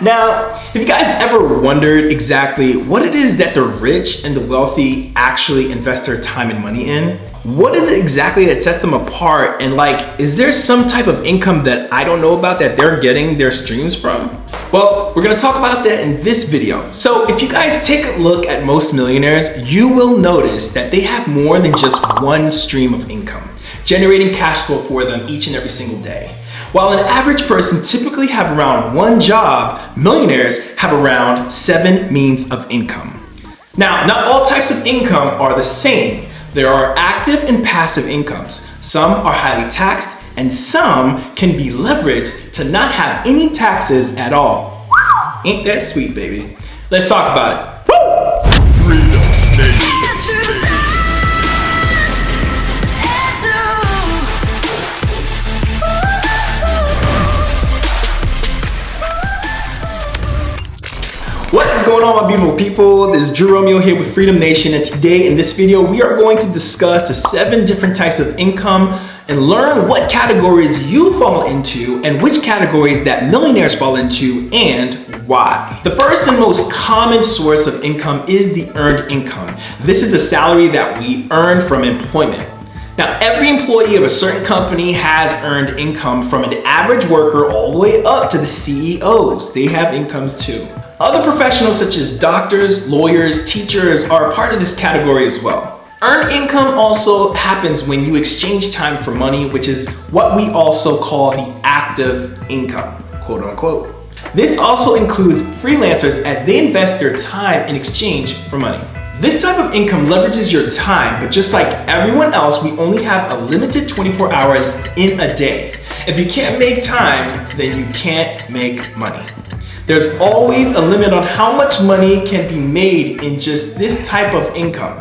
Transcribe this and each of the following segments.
Now, have you guys ever wondered exactly what it is that the rich and the wealthy actually invest their time and money in? What is it exactly that sets them apart? And like, is there some type of income that I don't know about that they're getting their streams from? Well, we're gonna talk about that in this video. So if you guys take a look at most millionaires, you will notice that they have more than just one stream of income, generating cash flow for them each and every single day. While an average person typically have around one job, millionaires have around 7 means of income. Now, not all types of income are the same. There are active and passive incomes. Some are highly taxed and some can be leveraged to not have any taxes at all. Ain't that sweet, baby? Let's talk about it. Woo! Freedom Nation. What is going on, my beautiful people? This is Romeo here with Freedom Nation, and today in this video we are going to discuss the 7 different types of income and learn what categories you fall into and which categories that millionaires fall into and why. The first and most common source of income is the earned income. This is the salary that we earn from employment. Now, every employee of a certain company has earned income, from an average worker all the way up to the CEOs. They have incomes too. Other professionals such as doctors, lawyers, teachers are a part of this category as well. Earned income also happens when you exchange time for money, which is what we also call the active income, quote unquote. This also includes freelancers, as they invest their time in exchange for money. This type of income leverages your time, but just like everyone else, we only have a limited 24 hours in a day. If you can't make time, then you can't make money. There's always a limit on how much money can be made in just this type of income.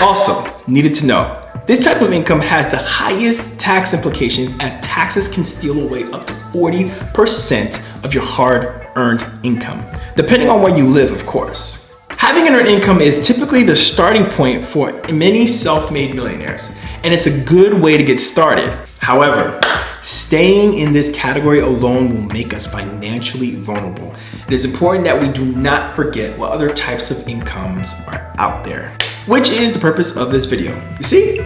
Also, needed to know, this type of income has the highest tax implications, as taxes can steal away up to 40% of your hard-earned income, depending on where you live, of course. Having an earned income is typically the starting point for many self-made millionaires, and it's a good way to get started. However, staying in this category alone will make us financially vulnerable. It is important that we do not forget what other types of incomes are out there, which is the purpose of this video. You see?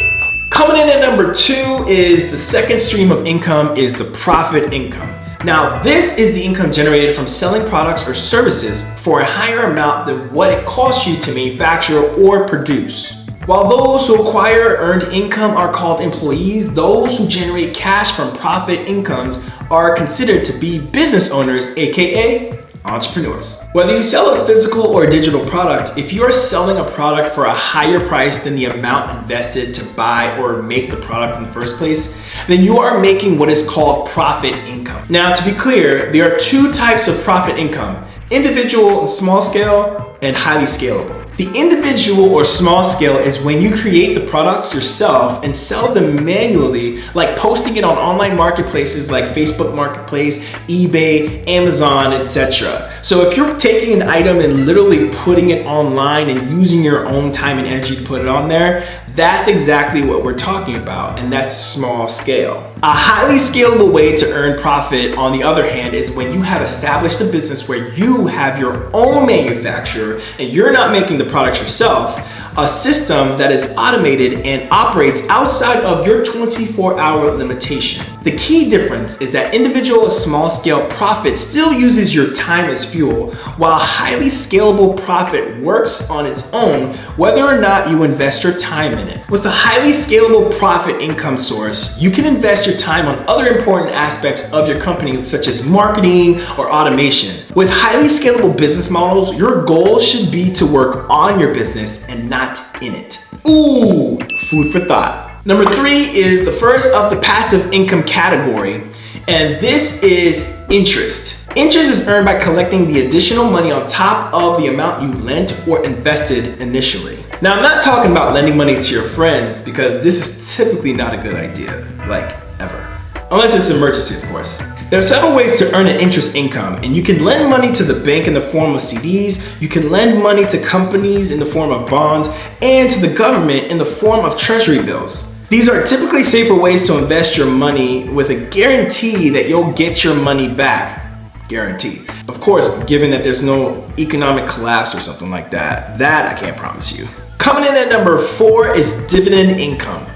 Coming in at number 2 is the second stream of income, is the profit income. Now, this is the income generated from selling products or services for a higher amount than what it costs you to manufacture or produce. While those who acquire earned income are called employees, those who generate cash from profit incomes are considered to be business owners, aka entrepreneurs. Whether you sell a physical or digital product, if you are selling a product for a higher price than the amount invested to buy or make the product in the first place, then you are making what is called profit income. Now, to be clear, there are 2 types of profit income: individual and small scale, and highly scalable. The individual or small scale is when you create the products yourself and sell them manually, like posting it on online marketplaces like Facebook Marketplace, eBay, Amazon, etc. So if you're taking an item and literally putting it online and using your own time and energy to put it on there, that's exactly what we're talking about, and that's small scale. A highly scalable way to earn profit, on the other hand, is when you have established a business where you have your own manufacturer and you're not making the products yourself, a system that is automated and operates outside of your 24-hour limitation. The key difference is that individual or small scale profit still uses your time as fuel, while highly scalable profit works on its own whether or not you invest your time in it. With a highly scalable profit income source, you can invest your time on other important aspects of your company, such as marketing or automation. With highly scalable business models, your goal should be to work on your business and not in it. Ooh, food for thought. Number 3 is the first of the passive income category, and this is interest. Interest is earned by collecting the additional money on top of the amount you lent or invested initially. Now, I'm not talking about lending money to your friends, because this is typically not a good idea, like ever. Unless it's an emergency, of course. There are several ways to earn an interest income, and you can lend money to the bank in the form of CDs, you can lend money to companies in the form of bonds, and to the government in the form of treasury bills. These are typically safer ways to invest your money with a guarantee that you'll get your money back. Guaranteed. Of course, given that there's no economic collapse or something like that, that I can't promise you. Coming in at number 4 is dividend income.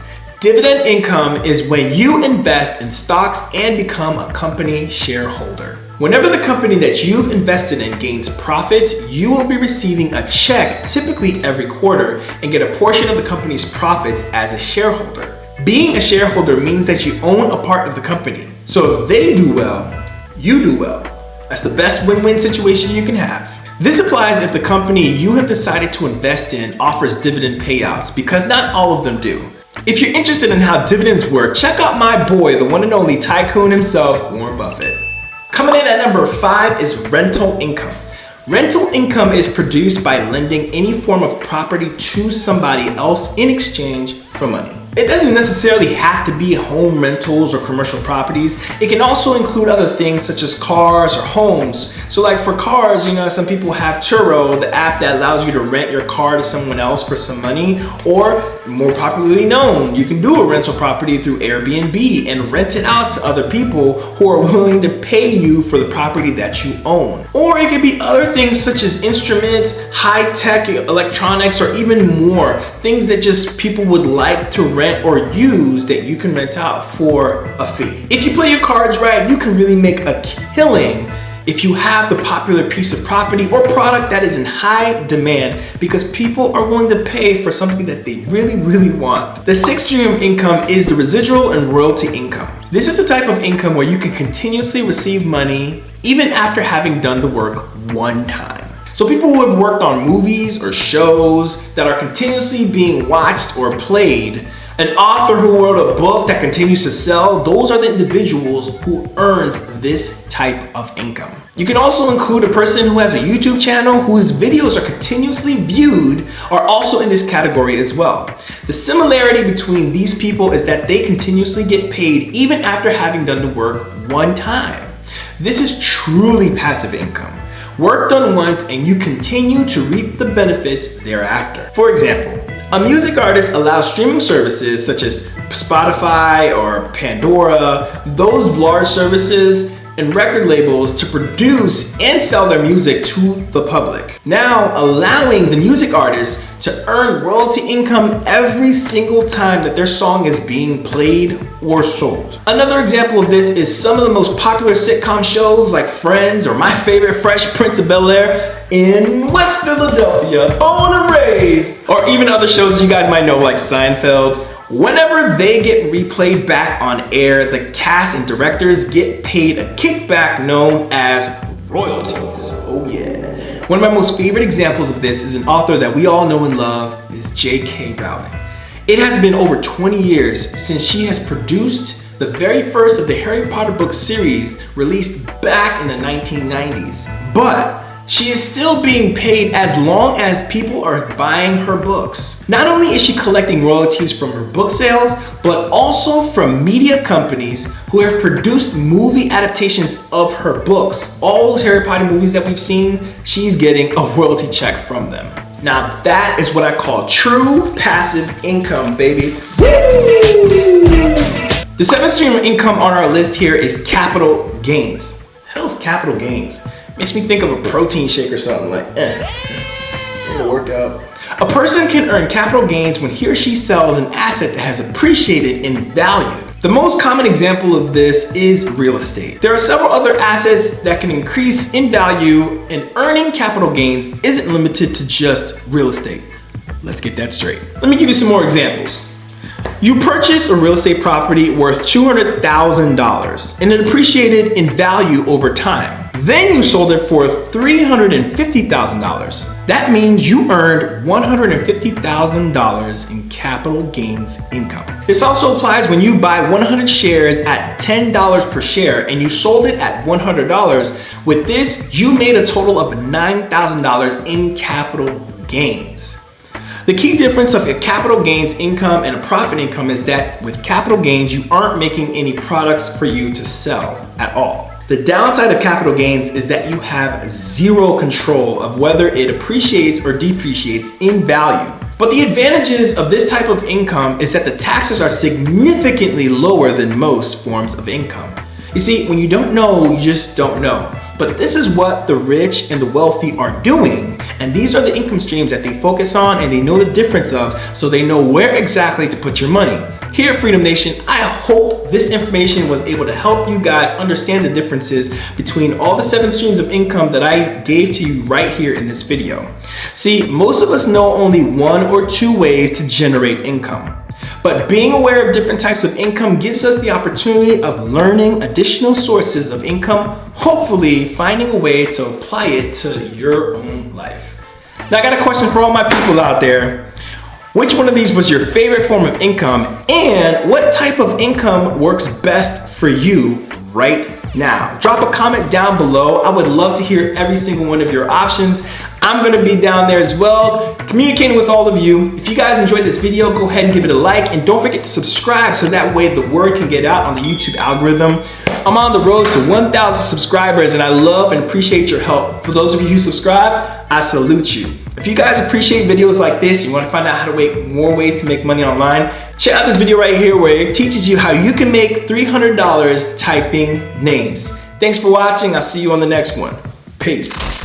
Dividend income is when you invest in stocks and become a company shareholder. Whenever the company that you've invested in gains profits, you will be receiving a check typically every quarter and get a portion of the company's profits as a shareholder. Being a shareholder means that you own a part of the company. So if they do well, you do well. That's the best win-win situation you can have. This applies if the company you have decided to invest in offers dividend payouts, because not all of them do. If you're interested in how dividends work, check out my boy, the one and only tycoon himself, Warren Buffett. Coming in at number 5 is rental income. Rental income is produced by lending any form of property to somebody else in exchange for money. It doesn't necessarily have to be home rentals or commercial properties. It can also include other things such as cars or homes. So like for cars, some people have Turo, the app that allows you to rent your car to someone else for some money, or more popularly known, you can do a rental property through Airbnb and rent it out to other people who are willing to pay you for the property that you own. Or it could be other things such as instruments, high-tech electronics, or even more, things that just people would like to rent or use that you can rent out for a fee. If you play your cards right, you can really make a killing if you have the popular piece of property or product that is in high demand because people are willing to pay for something that they really, really want. The 6th stream of income is the residual and royalty income. This is the type of income where you can continuously receive money even after having done the work one time. So people who have worked on movies or shows that are continuously being watched or played, an author who wrote a book that continues to sell, those are the individuals who earns this type of income. You can also include a person who has a YouTube channel whose videos are continuously viewed are also in this category as well. The similarity between these people is that they continuously get paid even after having done the work one time. This is truly passive income. Work done once and you continue to reap the benefits thereafter. For example, a music artist allows streaming services such as Spotify or Pandora, those large services, and record labels to produce and sell their music to the public. Now allowing the music artist to earn royalty income every single time that their song is being played or sold. Another example of this is some of the most popular sitcom shows like Friends or my favorite Fresh Prince of Bel-Air in West Philadelphia, born and raised, or even other shows you guys might know like Seinfeld. Whenever they get replayed back on air, the cast and directors get paid a kickback known as royalties. Oh yeah. One of my most favorite examples of this is an author that we all know and love is J.K. Rowling. It has been over 20 years since she has produced the very first of the Harry Potter book series released back in the 1990s. But she is still being paid as long as people are buying her books. Not only is she collecting royalties from her book sales, but also from media companies who have produced movie adaptations of her books. All those Harry Potter movies that we've seen, she's getting a royalty check from them. Now that is what I call true passive income, baby. The 7th stream of income on our list here is capital gains. What the hell is capital gains? Makes me think of a protein shake or something like, it'll work out. A person can earn capital gains when he or she sells an asset that has appreciated in value. The most common example of this is real estate. There are several other assets that can increase in value, and earning capital gains isn't limited to just real estate. Let's get that straight. Let me give you some more examples. You purchase a real estate property worth $200,000 and it appreciated in value over time. Then you sold it for $350,000. That means you earned $150,000 in capital gains income. This also applies when you buy 100 shares at $10 per share and you sold it at $100. With this, you made a total of $9,000 in capital gains. The key difference of a capital gains income and a profit income is that with capital gains, you aren't making any products for you to sell at all. The downside of capital gains is that you have zero control of whether it appreciates or depreciates in value. But the advantages of this type of income is that the taxes are significantly lower than most forms of income. You see, when you don't know, you just don't know. But this is what the rich and the wealthy are doing. And these are the income streams that they focus on and they know the difference of, so they know where exactly to put your money. Here at Freedom Nation, I hope this information was able to help you guys understand the differences between all the 7 streams of income that I gave to you right here in this video. See, most of us know only 1 or 2 ways to generate income. But being aware of different types of income gives us the opportunity of learning additional sources of income, hopefully finding a way to apply it to your own life. Now I got a question for all my people out there. Which one of these was your favorite form of income, and what type of income works best for you right now? Drop a comment down below. I would love to hear every single one of your options. I'm gonna be down there as well, communicating with all of you. If you guys enjoyed this video, go ahead and give it a like, and don't forget to subscribe so that way the word can get out on the YouTube algorithm. I'm on the road to 1,000 subscribers, and I love and appreciate your help. For those of you who subscribe, I salute you. If you guys appreciate videos like this, you want to find out how to make more ways to make money online, check out this video right here where it teaches you how you can make $300 typing names. Thanks for watching. I'll see you on the next one. Peace.